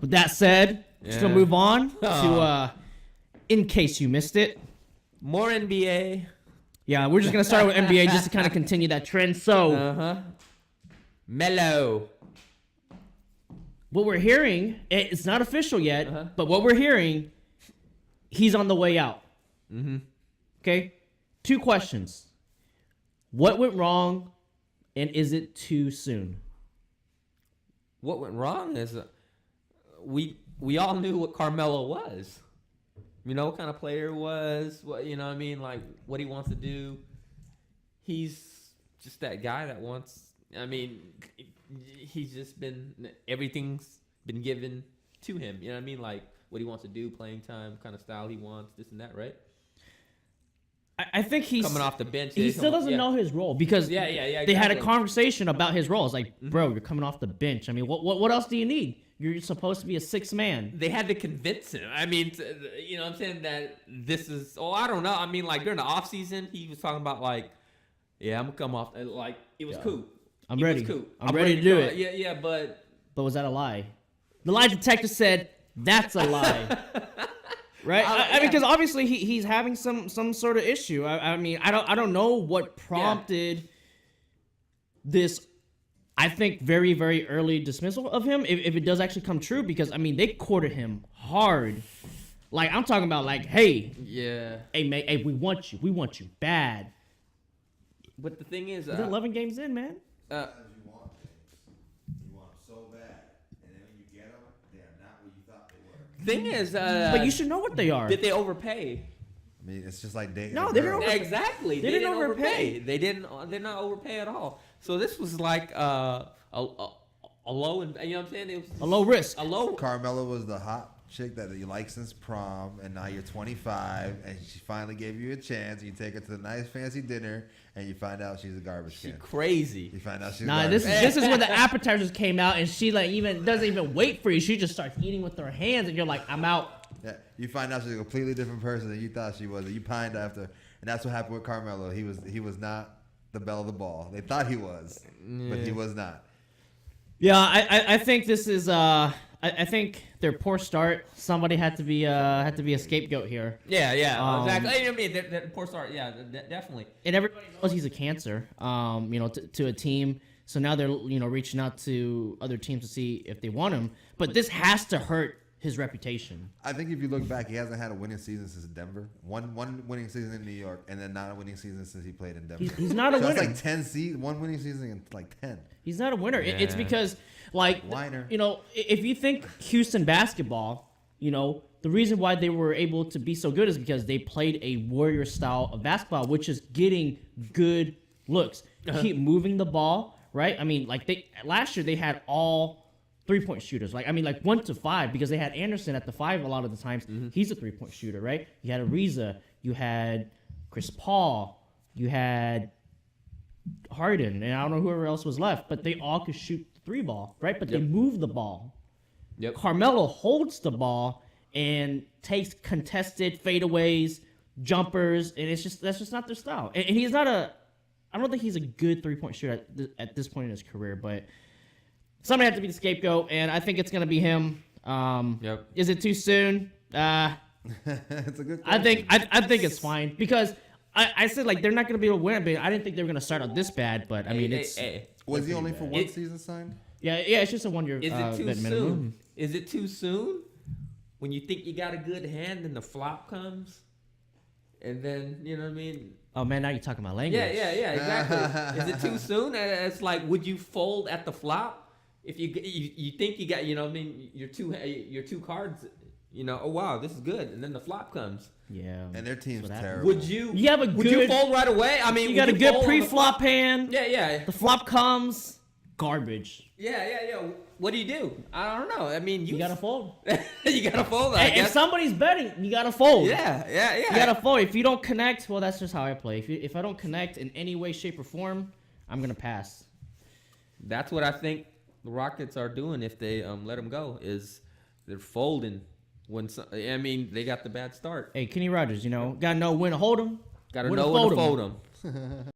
With that said, just gonna move on to in case you missed it. More NBA. Yeah, we're just gonna start with NBA just to kind of continue that trend. So, Melo. What we're hearing, it's not official yet, but what we're hearing, he's on the way out. Okay, 2 questions. What went wrong, and is it too soon? What went wrong is we all knew what Carmelo was. You know what kind of player he was. What you know what I mean? Like what he wants to do. He's just that guy that wants. I mean, he's just been everything's been given to him. You know what I mean? Like what he wants to do, playing time, kind of style he wants, this and that, right? I think he's coming off the bench. He still doesn't know his role because exactly. They had a conversation about his role. It's like, bro, you're coming off the bench. I mean, what else do you need? You're supposed to be a 6th man. They had to convince him. I mean, you know what I'm saying? That this is, I don't know. I mean, like during the offseason, he was talking about like, yeah, I'm going to come off. Like, it was cool. I'm ready. Cool. I'm ready to do it. Yeah, but was that a lie? The lie detector said, that's a lie. Right? I mean, because obviously he's having some sort of issue. I mean, I don't know what prompted this, I think, very, very early dismissal of him, if it does actually come true, because, I mean, they courted him hard. Like, I'm talking about, like, hey. Yeah. Hey, mate, hey, we want you bad. But the thing is... They're 11 games in, man. You want them so bad, and then when you get them, they are not what you thought they were. Thing is... but you should know what they are. Did they overpay? I mean, it's just like dating. No, they didn't overpay. Exactly. They didn't overpay. They did not overpay at all. So this was like a low, and you know what I'm saying? It was a low risk. A low. Carmelo was the hot chick that you like since prom, and now you're 25, and she finally gave you a chance. You take her to the nice fancy dinner, and you find out she's a garbage can. She's crazy. You find out she's this is where the appetizers came out, and she like doesn't even wait for you. She just starts eating with her hands, and you're like, I'm out. Yeah, you find out she's a completely different person than you thought she was. And you pined after, and that's what happened with Carmelo. He was not the belle of the ball. They thought he was, but he was not. Yeah, I think this is I think their poor start. Somebody had to be a scapegoat here. Yeah, exactly. I mean, the poor start. Yeah, definitely. And everybody knows he's a cancer. To a team. So now they're reaching out to other teams to see if they want him. But this has to hurt his reputation. I think if you look back, he hasn't had a winning season since Denver. One winning season in New York, and then not a winning season since he played in Denver. He's not a winner. It's like 10 one winning season and like 10. He's not a winner. Yeah. It's because Whiner. If you think Houston basketball, the reason why they were able to be so good is because they played a warrior style of basketball, which is getting good looks. Keep moving the ball, right? I mean, last year they had all 3-point shooters. 1 to 5, because they had Anderson at the 5 a lot of the times. He's a 3-point shooter, right? You had Ariza, you had Chris Paul, you had Harden, and I don't know whoever else was left, but they all could shoot the 3-ball, right? But they move the ball. Yep. Carmelo holds the ball and takes contested fadeaways, jumpers, and that's just not their style. And he's not I don't think he's a good 3-point shooter at this point in his career, but somebody has to be the scapegoat, and I think it's going to be him. Is it too soon? It's a good question. I think it's fine, because I said they're not going to be able to win, but I didn't think they were going to start out this bad. But I mean, was he only for one season signed? Yeah, it's just a 1-year. Is it too soon? Minimum. Is it too soon? When you think you got a good hand, and the flop comes, and then you know what I mean. Oh man, now you're talking my language. Yeah, exactly. Is it too soon? It's like, would you fold at the flop if you think you got, what I mean, your two cards, oh wow, this is good, and then the flop comes. Yeah. And their team's terrible. Would you fold right away? I mean, you got a good pre-flop hand. Yeah. The flop comes, garbage. Yeah. What do you do? I don't know. I mean, you gotta fold. You gotta fold. If somebody's betting, you gotta fold. Yeah. You gotta fold. If you don't connect, well, that's just how I play. If I don't connect in any way, shape, or form, I'm gonna pass. That's what I think the Rockets are doing if they let them go. Is they're folding they got the bad start. Hey, Kenny Rogers, gotta know when to hold them. Gotta know when to fold them.